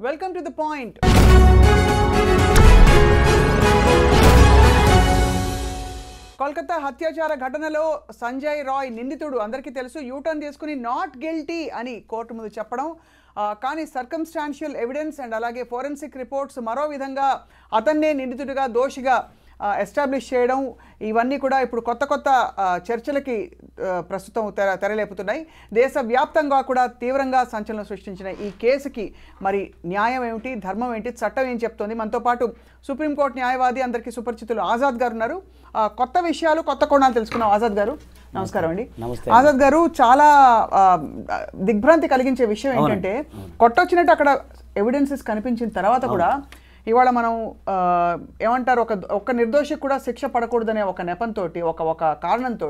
Welcome to the point. Kolkata హత్యాచార ఘటనలో సంజయ్ రాయ్ నిందితుడు అందరికీ తెలుసు యూటర్న్ తీసుకుని నాట్ గిల్టీ అని కోర్టు ముందు చెప్పడం కానీ సర్కమ్స్టాన్షియల్ ఎవిడెన్స్ అండ్ అలాగే ఫోరెన్సిక్ రిపోర్ట్స్ మరో విధంగా అతన్నే నిందితుడిగా దోషిగా ఎస్టాబ్లిష్ చేయడం ఇవన్నీ కూడా ఇప్పుడు కొత్త కొత్త చర్చలకి ప్రస్తుతం తెరలేపుతున్నాయి. దేశవ్యాప్తంగా కూడా తీవ్రంగా సంచలనం సృష్టించిన ఈ కేసుకి మరి న్యాయం ఏమిటి, ధర్మం ఏంటి, చట్టం ఏం చెప్తోంది? మనతో పాటు సుప్రీంకోర్టు న్యాయవాది అందరికీ సుపరిచితులు ఆజాద్ గారు ఉన్నారు. కొత్త విషయాలు కొత్త కోణాలు తెలుసుకున్నాం. ఆజాద్ గారు నమస్కారం అండి. ఆజాద్ గారు, చాలా దిగ్భ్రాంతి కలిగించే విషయం ఏంటంటే కొట్టొచ్చినట్టు అక్కడ ఎవిడెన్సెస్ కనిపించిన తర్వాత కూడా ఇవాళ మనం ఏమంటారు, ఒక నిర్దోషికి కూడా శిక్ష పడకూడదనే ఒక నెపంతో ఒక కారణంతో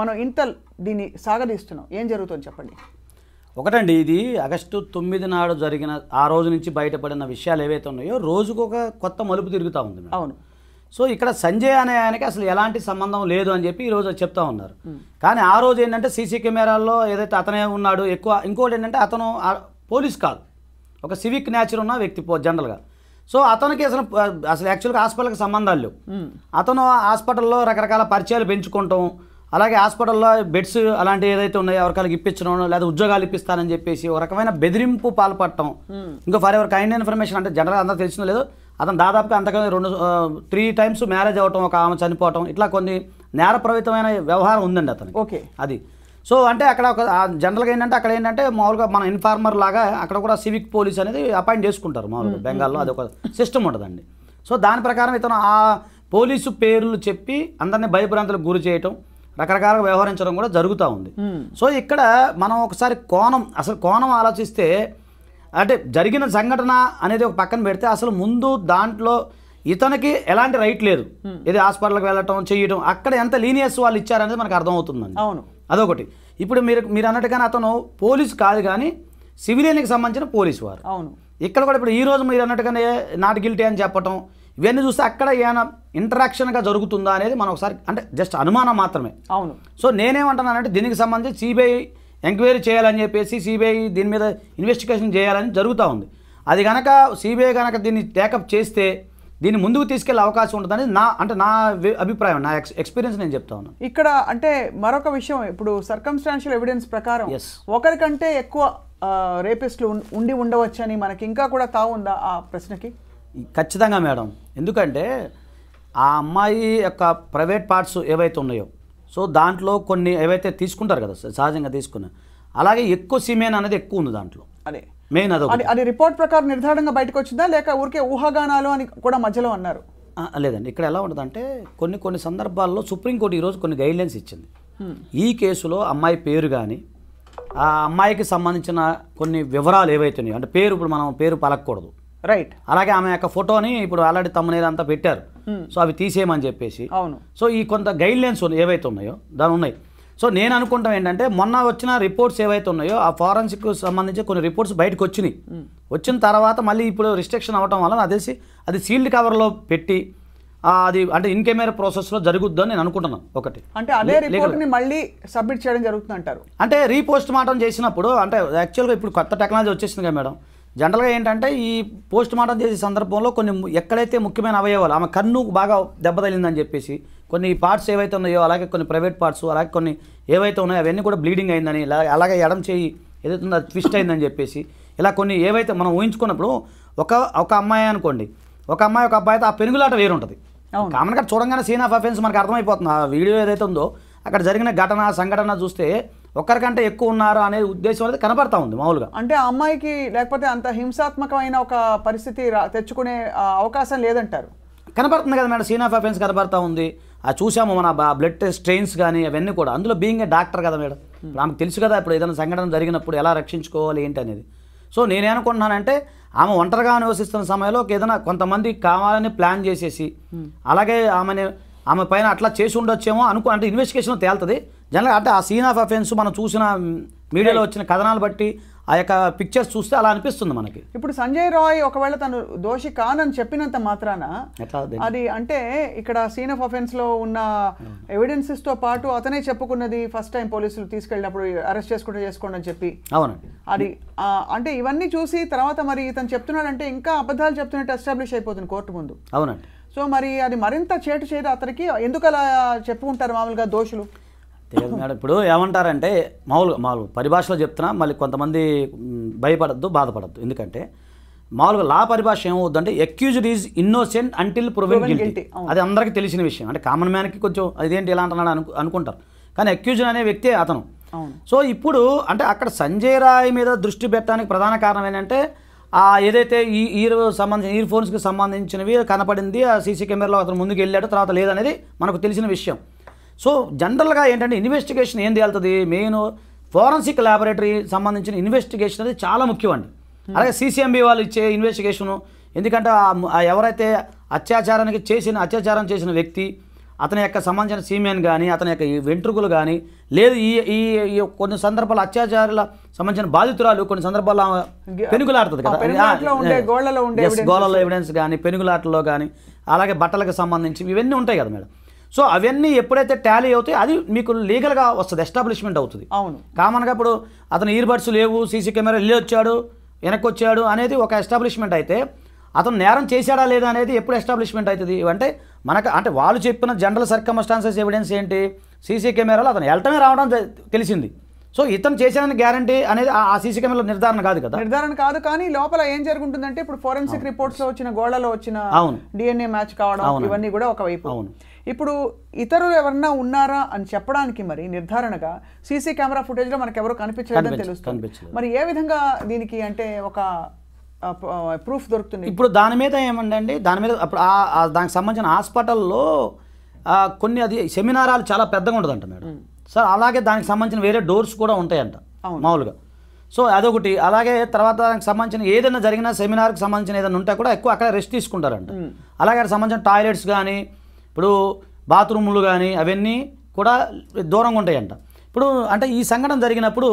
మనం ఇంత దీన్ని సాగదీస్తున్నాం. ఏం జరుగుతుందో చెప్పండి. ఒకటండి, ఇది ఆగస్టు 9 నాడు జరిగిన ఆ రోజు నుంచి బయటపడిన విషయాలు ఏవైతే ఉన్నాయో రోజుకు ఒక కొత్త మలుపు తిరుగుతూ ఉంది. అవును. సో ఇక్కడ సంజయ్ అనే ఆయనకి అసలు ఎలాంటి సంబంధం లేదు అని చెప్పి ఈరోజు చెప్తా ఉన్నారు. కానీ ఆ రోజు ఏంటంటే సీసీ కెమెరాల్లో ఏదైతే అతనే ఉన్నాడు ఎక్కువ. ఇంకోటి ఏంటంటే అతను పోలీస్ కాదు, ఒక సివిక్ నేచర్ ఉన్న వ్యక్తి జనరల్గా. సో అతనికి అసలు యాక్చువల్గా హాస్పిటల్కి సంబంధాలు లేవు. అతను హాస్పిటల్లో రకరకాల పరిచయాలు పెంచుకుంటాం, అలాగే హాస్పిటల్లో బెడ్స్ అలాంటివి ఏదైతే ఉన్నాయో ఎవరికాలకి ఇప్పించడం లేదా ఉద్యోగాలు ఇప్పిస్తానని చెప్పేసి ఒక రకమైన బెదిరింపు పాల్పడటం. ఇంకా ఫర్ ఎవర్ కైండ్ ఇన్ఫర్మేషన్ అంటే జనరల్గా అందరూ తెలిసిందో లేదో అతను దాదాపుగా అంతకన్నా 3 times మ్యారేజ్ అవ్వటం, ఒక ఆమె చనిపోవటం, ఇట్లా కొన్ని నేరప్రవితమైన వ్యవహారం ఉందండి అతనికి. ఓకే, అది సో అంటే అక్కడ ఒక జనరల్గా ఏంటంటే అక్కడ ఏంటంటే మామూలుగా మన ఇన్ఫార్మర్ లాగా అక్కడ కూడా సివిక్ పోలీస్ అనేది అపాయింట్ చేసుకుంటారు మామూలుగా బెంగాల్లో. అది ఒక సిస్టమ్ ఉంటుందండి. సో దాని ప్రకారం ఇతను ఆ పోలీసు పేర్లు చెప్పి అందరినీ భయభ్రాంతులకు గురి చేయటం, రకరకాలుగా వ్యవహరించడం కూడా జరుగుతూ ఉంది. సో ఇక్కడ మనం ఒకసారి అసలు కోణం ఆలోచిస్తే అంటే జరిగిన సంఘటన అనేది ఒక పక్కన పెడితే అసలు ముందు దాంట్లో ఇతనికి ఎలాంటి రైట్ లేదు. ఇది హాస్పిటల్కి వెళ్ళటం చేయటం, అక్కడ ఎంత లీనియస్ వాళ్ళు ఇచ్చారనేది మనకు అర్థమవుతుందండి. అవును, అదొకటి. ఇప్పుడు మీరు అన్నట్టుగానే అతను పోలీసు కాదు కానీ సివిలియన్కి సంబంధించిన పోలీసు వారు. అవును. ఇక్కడ కూడా ఇప్పుడు ఈ రోజు మీరు అన్నట్టుగానే నాట్ గిల్టీ అని చెప్పటం, ఇవన్నీ చూస్తే అక్కడ ఏమైనా ఇంటరాక్షన్గా జరుగుతుందా అనేది మనం ఒకసారి అంటే జస్ట్ అనుమానం మాత్రమే. అవును. సో నేనేమంటున్నానంటే దీనికి సంబంధించి సిబిఐ ఎంక్వైరీ చేయాలని చెప్పేసి సిబిఐ దీని మీద ఇన్వెస్టిగేషన్ చేయాలని జరుగుతూ ఉంది. అది కనుక సిబిఐ కనుక దీన్ని టేకప్ చేస్తే దీన్ని ముందుకు తీసుకెళ్లే అవకాశం ఉంటుందని నా అభిప్రాయం, నా ఎక్స్పీరియన్స్ నేను చెప్తా ఉన్నాను. ఇక్కడ అంటే మరొక విషయం, ఇప్పుడు సర్కమ్స్టాన్షియల్ ఎవిడెన్స్ ప్రకారం ఒకరికంటే ఎక్కువ రేపిస్టులు ఉండి ఉండవచ్చని మనకి ఇంకా కూడా తావుందా ఆ ప్రశ్నకి? ఖచ్చితంగా మేడం. ఎందుకంటే ఆ అమ్మాయి యొక్క ప్రైవేట్ పార్ట్స్ ఏవైతే ఉన్నాయో సో దాంట్లో కొన్ని ఏవైతే తీసుకుంటారు కదా సహజంగా తీసుకున్న, అలాగే ఎక్కువ సిమెన్ అనేది ఎక్కువ ఉంది దాంట్లో. అదే మెయిన్. అది రిపోర్ట్ ప్రకారం నిర్ధారణగా బయటకు వచ్చిందా లేక ఊరికే ఊహాగానాలు అని కూడా మధ్యలో అన్నారు? లేదండి, ఇక్కడ ఎలా ఉంటుందంటే కొన్ని సందర్భాల్లో సుప్రీంకోర్టు ఈరోజు కొన్ని గైడ్లైన్స్ ఇచ్చింది. ఈ కేసులో అమ్మాయి పేరు కానీ ఆ అమ్మాయికి సంబంధించిన కొన్ని వివరాలు ఏవైతే ఉన్నాయో అంటే ఇప్పుడు మనం పేరు పలకూడదు, రైట్. అలాగే ఆమె యొక్క ఫోటోని ఇప్పుడు ఆల్రెడీ తమ్మునేలు అంతా పెట్టారు, సో అవి తీసేయమని చెప్పేసి. అవును. సో ఈ కొంత గైడ్లైన్స్ ఏవైతే ఉన్నాయో దాని ఉన్నాయి. సో నేను అనుకుంటాం ఏంటంటే మొన్న వచ్చిన రిపోర్ట్స్ ఏవైతే ఉన్నాయో ఆ ఫారెన్సిక్ సంబంధించి కొన్ని రిపోర్ట్స్ బయటకు వచ్చినాయి. వచ్చిన తర్వాత మళ్ళీ ఇప్పుడు రిస్ట్రిక్షన్ అవ్వటం వల్ల అది సీల్డ్ కవర్లో పెట్టి అది అంటే ఇన్ కెమెరా ప్రాసెస్లో జరుగుద్దని నేను అనుకుంటున్నాను. ఒకటి అంటే అదే రిపోర్ట్ని మళ్ళీ సబ్మిట్ చేయడం జరుగుతుంది అంటారు. అంటే రీపోస్ట్ మార్టం చేసినప్పుడు అంటే యాక్చువల్గా ఇప్పుడు కొత్త టెక్నాలజీ వచ్చేసింది కదా మేడం. జనరల్గా ఏంటంటే ఈ పోస్ట్ మార్టం చేసే సందర్భంలో కొన్ని ఎక్కడైతే ముఖ్యమైన అవయవాలు ఆమె కన్ను బాగా దెబ్బతగిలిందని చెప్పేసి కొన్ని పార్ట్స్ ఏవైతే ఉన్నాయో అలాగే కొన్ని ప్రైవేట్ పార్ట్స్ అలాగే కొన్ని ఏవైతే ఉన్నాయో అవన్నీ కూడా బ్లీడింగ్ అయిందని, అలాగే ఎడం చేయి ఏదైతే ఉందో అది ట్విస్ట్ అయిందని చెప్పేసి ఇలా కొన్ని ఏవైతే మనం ఊహించుకున్నప్పుడు ఒక అమ్మాయి అనుకోండి, ఒక అబ్బాయితో ఆ పెనుగులాట వేరు ఉంటుంది. కామన్గా చూడంగానే సీన్ ఆఫ్ అఫెన్స్ మనకు అర్థమైపోతుంది. ఆ వీడియో ఏదైతే ఉందో అక్కడ జరిగిన సంఘటన చూస్తే ఒక్కరికంటే ఎక్కువ ఉన్నారు అనే ఉద్దేశం అనేది కనపడతా ఉంది మామూలుగా. అంటే ఆ అమ్మాయికి లేకపోతే అంత హింసాత్మకమైన ఒక పరిస్థితి తెచ్చుకునే అవకాశం లేదంటారు. కనపడుతుంది కదా మేడం, సీన్ ఆఫ్ అఫెన్స్ కనపడతా ఉంది. అది చూసాము మన బ్లడ్ టెస్ట్ స్ట్రెయిన్స్ కానీ అవన్నీ కూడా. అందులో బీయింగ్ ఏ డాక్టర్ కదా మేడం, ఆమెకు తెలుసు కదా ఇప్పుడు ఏదైనా సంఘటన జరిగినప్పుడు ఎలా రక్షించుకోవాలి ఏంటి అనేది. సో నేనేమనుకుంటున్నానంటే ఆమె ఒంటరిగా నివసిస్తున్న సమయంలో ఏదైనా కొంతమంది కావాలని ప్లాన్ చేసేసి అలాగే ఆమె పైన అట్లా చేసి ఉండొచ్చేమో అంటే ఇన్వెస్టిగేషన్ తేలుతుంది జనరల్గా. అంటే ఆ సీన్ ఆఫ్ అఫెన్స్ మనం చూసిన మీడియాలో వచ్చిన కథనాలు బట్టి ఆ యొక్క పిక్చర్స్ చూస్తే అలా అనిపిస్తుంది మనకి. ఇప్పుడు సంజయ్ రాయ్ ఒకవేళ తను దోషి కానని చెప్పినంత మాత్రాన అది అంటే ఇక్కడ సీన్ ఆఫ్ అఫెన్స్ లో ఉన్న ఎవిడెన్సెస్ తో పాటు అతనే చెప్పుకున్నది ఫస్ట్ టైం పోలీసులు తీసుకెళ్ళినప్పుడు అరెస్ట్ చేసుకోండి అని చెప్పి, అవునండి, అది అంటే ఇవన్నీ చూసి తర్వాత మరి ఇతను చెప్తున్నాడంటే ఇంకా అబద్ధాలు చెప్తున్నట్టు ఎస్టాబ్లిష్ అయిపోతుంది కోర్టు ముందు. అవునండి. సో మరి అది మరింత చేటు చేయదు అతనికి. ఎందుకు అలా చెప్పుకుంటారు మామూలుగా దోషులు? తెలియదు మేడం. ఇప్పుడు ఏమంటారంటే మామూలుగా పరిభాషలో చెప్తున్నా, మళ్ళీ కొంతమంది భయపడద్దు, బాధపడద్దు. ఎందుకంటే మామూలుగా లా పరిభాష ఏమవుద్దంటే accused is innocent until proven guilty. అది అందరికీ తెలిసిన విషయం. అంటే కామన్ మ్యాన్కి కొంచెం అదేంటి ఎలా అంటున్నాడు అనుకుంటారు, కానీ అక్యూజ్డ్ అనే వ్యక్తే అతను. సో ఇప్పుడు అంటే అక్కడ సంజయ్ రాయ్ మీద దృష్టి పెట్టడానికి ప్రధాన కారణం ఏంటంటే ఏదైతే ఇయర్ ఫోన్స్కి సంబంధించినవి కనపడింది, ఆ సీసీ కెమెరాలో అతను ముందుకు వెళ్ళాడు, తర్వాత లేదనేది మనకు తెలిసిన విషయం. సో జనరల్గా ఏంటంటే ఇన్వెస్టిగేషన్ ఏం తేలుతుంది, మెయిన్ ఫోరెన్సిక్ ల్యాబొరేటరీ సంబంధించిన ఇన్వెస్టిగేషన్ అనేది చాలా ముఖ్యం అండి. అలాగే సీసీఎంబీ వాళ్ళు ఇచ్చే ఇన్వెస్టిగేషను, ఎందుకంటే ఎవరైతే అత్యాచారం చేసిన వ్యక్తి, అతని యొక్క సంబంధించిన సీమెన్ కానీ, అతని యొక్క వెంట్రుకలు కానీ, లేదు ఈ కొన్ని సందర్భాల్లో అత్యాచారాల సంబంధించిన బాధితురాలు కొన్ని సందర్భాల్లో పెనుగులాడుతుంది కదా, గోళ్ళలో ఎవిడెన్స్ కానీ, పెనుగులాటలో కానీ, అలాగే బట్టలకు సంబంధించి ఇవన్నీ ఉంటాయి కదా మేడం. సో అవన్నీ ఎప్పుడైతే టాలీ అవుతాయి అది మీకు లీగల్గా వస్తుంది, ఎస్టాబ్లిష్మెంట్ అవుతుంది. అవును, కామన్గా ఇప్పుడు అతను ఇయర్ బడ్స్ లేవు, సీసీ కెమెరా వెళ్ళి వచ్చాడు, వెనక్కి వచ్చాడు అనేది ఒక ఎస్టాబ్లిష్మెంట్ అయితే, అతను నేరం చేశాడా లేదా అనేది ఎప్పుడు ఎస్టాబ్లిష్మెంట్ అవుతుంది అంటే అంటే వాళ్ళు చెప్పిన జనరల్ సర్కమ్స్టాన్సెస్ ఎవిడెన్స్ ఏంటి, సీసీ కెమెరాలో అతను వెళ్ళటమే రావడం తెలిసింది. సో ఇతను చేశాడని గ్యారంటీ అనేది ఆ సీసీ కెమెరాలో నిర్ధారణ కాదు. కానీ లోపల ఏం జరుగుతుందంటే ఇప్పుడు ఫోరెన్సిక్ రిపోర్ట్స్ లో వచ్చిన గోళ్లలో వచ్చిన డిఎన్ఏ మ్యాచ్ కావడం ఇవన్నీ కూడా ఒకవైపు. ఇప్పుడు ఇతరులు ఎవరన్నా ఉన్నారా అని చెప్పడానికి మరి నిర్ధారణగా సీసీ కెమెరా ఫుటేజ్ లో మనకు ఎవరు కనిపించలేదని తెలుస్తుంది. మరి ఏ విధంగా దీనికి అంటే ఒక ప్రూఫ్ దొరుకుతుంది? ఇప్పుడు దాని మీద ఏమండి, దాని మీద అప్పుడు దానికి సంబంధించిన హాస్పిటల్లో కొన్ని అది సెమినారాలు చాలా పెద్దగా ఉంటుందంట మేడం సార్. అలాగే దానికి సంబంధించిన వేరే డోర్స్ కూడా ఉంటాయంట మామూలుగా. సో అదొకటి. అలాగే తర్వాత దానికి సంబంధించిన ఏదైనా జరిగినా సెమినార్కి సంబంధించిన ఏదైనా ఉంటే కూడా ఎక్కువ అక్కడ రెస్ట్ తీసుకుంటారంట. అలాగే సంబంధించిన టాయిలెట్స్ కానీ, ఇప్పుడు బాత్రూములు కానీ అవన్నీ కూడా దూరంగా ఉంటాయంట. ఇప్పుడు అంటే ఈ సంఘటన జరిగినప్పుడు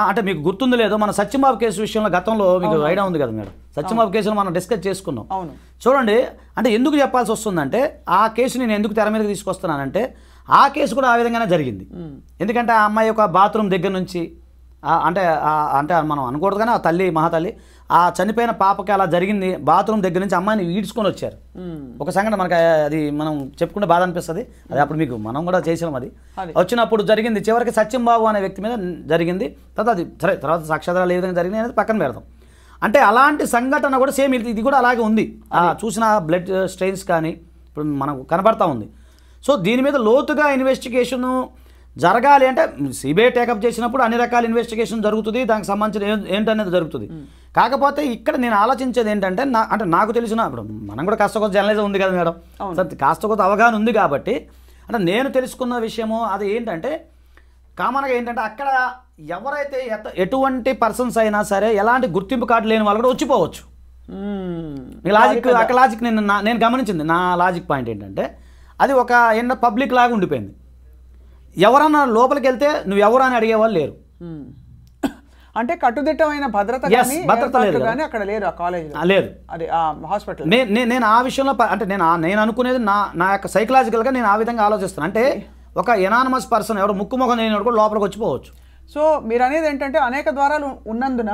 అంటే మీకు గుర్తుంది లేదో, మన సత్యంబాబు కేసు విషయంలో గతంలో మీకు ఐడియా ఉంది కదా మేడం, సత్యంబాబు కేసులో మనం డిస్కస్ చేసుకున్నాం. చూడండి, అంటే ఎందుకు చెప్పాల్సి వస్తుందంటే ఆ కేసు నేను ఎందుకు తెర మీదకి తీసుకొస్తున్నానంటే ఆ కేసు కూడా ఆ విధంగానే జరిగింది. ఎందుకంటే ఆ అమ్మాయి యొక్క బాత్రూమ్ దగ్గర నుంచి అంటే మనం అనకూడదు కానీ ఆ తల్లి మహాతల్లి ఆ చనిపోయిన పాపకి అలా జరిగింది. బాత్రూమ్ దగ్గర నుంచి అమ్మాయిని ఈడ్చుకొని వచ్చారు. ఒక సంఘటన మనకి అది మనం చెప్పుకుంటే బాధ అనిపిస్తుంది. అది అప్పుడు మీకు మనం కూడా చేసాం. అది వచ్చినప్పుడు జరిగింది. చివరికి సత్యంబాబు అనే వ్యక్తి మీద జరిగింది. తర్వాత అది సరే, తర్వాత సాక్ష్యాధారాలు ఏ విధంగా జరిగింది అనేది పక్కన పెడతాం. అంటే అలాంటి సంఘటన కూడా సేమ్ ఇది కూడా అలాగే ఉంది. చూసిన బ్లడ్ స్ట్రెయిన్స్ కానీ ఇప్పుడు మనకు కనబడతా ఉంది. సో దీని మీద లోతుగా ఇన్వెస్టిగేషను జరగాలి అంటే సిబిఐ టేకప్ చేసినప్పుడు అన్ని రకాల ఇన్వెస్టిగేషన్ జరుగుతుంది, దానికి సంబంధించిన ఏంటనేది జరుగుతుంది. కాకపోతే ఇక్కడ నేను ఆలోచించేది ఏంటంటే అంటే నాకు తెలిసిన ఇప్పుడు మనం కూడా కాస్త కొంత జర్నలిజం ఉంది కదా మేడం, కాస్త కొంత అవగాహన ఉంది కాబట్టి అంటే నేను తెలుసుకున్న విషయము అది ఏంటంటే కామన్గా ఏంటంటే అక్కడ ఎవరైతే ఎటువంటి పర్సన్స్ అయినా సరే ఎలాంటి గుర్తింపు కార్డు లేని వాళ్ళు కూడా వచ్చిపోవచ్చు. అక్కడ లాజిక్ నేను గమనించింది. నా లాజిక్ పాయింట్ ఏంటంటే అది ఒక పబ్లిక్ లాగా ఉండిపోయింది. ఎవరన్నా లోపలికి వెళ్తే నువ్వు ఎవరు అని అడిగేవాళ్ళు లేరు. అంటే కట్టుదిట్టమైన భద్రత కానీ అక్కడ లేరు, ఆ కాలేజ్ లేదు, అది హాస్పిటల్. నేను ఆ విషయంలో అంటే నేను అనుకునేది నా యొక్క సైకలాజికల్గా నేను ఆ విధంగా ఆలోచిస్తాను. అంటే ఒక ఎనానమస్ పర్సన్ ఎవరు ముక్కు ముఖం లేని కూడా లోపలికి వచ్చిపోవచ్చు. సో మీరు అనేది ఏంటంటే అనేక ద్వారాలు ఉన్నందున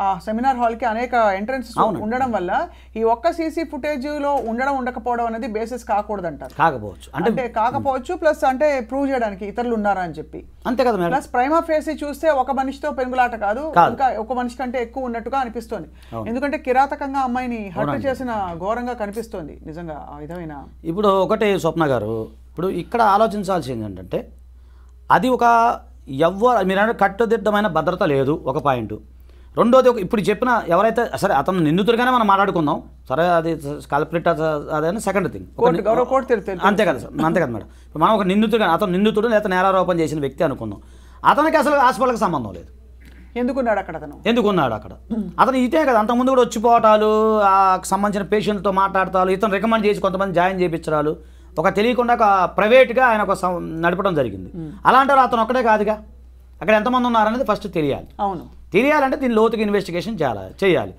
ఆ సెమినార్ హాల్కి అనేక ఎంట్రన్స్ ఉండడం వల్ల ఈ ఒక్క సీసీ ఫుటేజ్లో ఉండకపోవడం అనేది బేసిస్ కాకూడదంటారు. కాకపోవచ్చు ప్లస్ అంటే ప్రూవ్ చేయడానికి ఇతరులు ఉన్నారా అని చెప్పి అంతే కదా. ప్లస్ ప్రైమా ఫేసి చూస్తే ఒక మనిషితో పెనుగులాట కాదు, ఇంకా ఒక మనిషి కంటే ఎక్కువ ఉన్నట్టుగా అనిపిస్తోంది. ఎందుకంటే కిరాతకంగా అమ్మాయిని హత్య చేసిన ఘోరంగా కనిపిస్తోంది నిజంగా ఆ విధమైన. ఇప్పుడు ఒకటే స్వప్న గారు, ఇప్పుడు ఇక్కడ ఆలోచించాల్సింది ఏంటంటే అది ఒక మీరు కట్టుదిట్టమైన భద్రత లేదు, ఒక పాయింట్. రెండోది ఇప్పుడు చెప్పిన ఎవరైతే సరే అతను నిందితుడిగానే మనం మాట్లాడుకుందాం సరే, అది కల్ప్రిట్ అదే సెకండ్ థింగ్. అంతే కదా మేడం. మనం ఒక నిందితుడు అతను నిందితుడు లేదా నేరారోపణ చేసిన వ్యక్తి అనుకుందాం. అతనికి అసలు హాస్పిటల్కి సంబంధం లేదు. ఎందుకున్నాడు అక్కడ అతను ఇదే కదా అంతకుముందు కూడా వచ్చిపోవటాలు, సంబంధించిన పేషెంట్తో మాట్లాడతాలు, ఇతను రికమెండ్ చేసి కొంతమంది జాయిన్ చేయించడాలు, ఒక తెలియకుండా ఒక ప్రైవేట్గా ఆయన ఒక నడపడం జరిగింది. అలాంటి అతను ఒక్కడే కాదుగా, అక్కడ ఎంతమంది ఉన్నారనేది ఫస్ట్ తెలియాలి. అవును. తెలియాలంటే దీని లోతుగా ఇన్వెస్టిగేషన్ చేయాలి.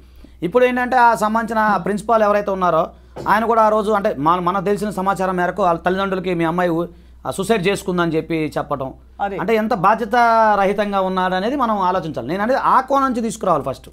ఇప్పుడు ఏంటంటే ఆ సంబంధించిన ప్రిన్సిపాల్ ఎవరైతే ఉన్నారో ఆయన కూడా ఆ రోజు అంటే మనకు తెలిసిన సమాచారం మేరకు వాళ్ళ తల్లిదండ్రులకి మీ అమ్మాయి సూసైడ్ చేసుకుందని చెప్పి చెప్పడం అంటే ఎంత బాధ్యత రహితంగా ఉన్నాడనేది మనం ఆలోచించాలి. నేను అనేది ఆ కోణం నుంచి తీసుకురావాలి ఫస్ట్.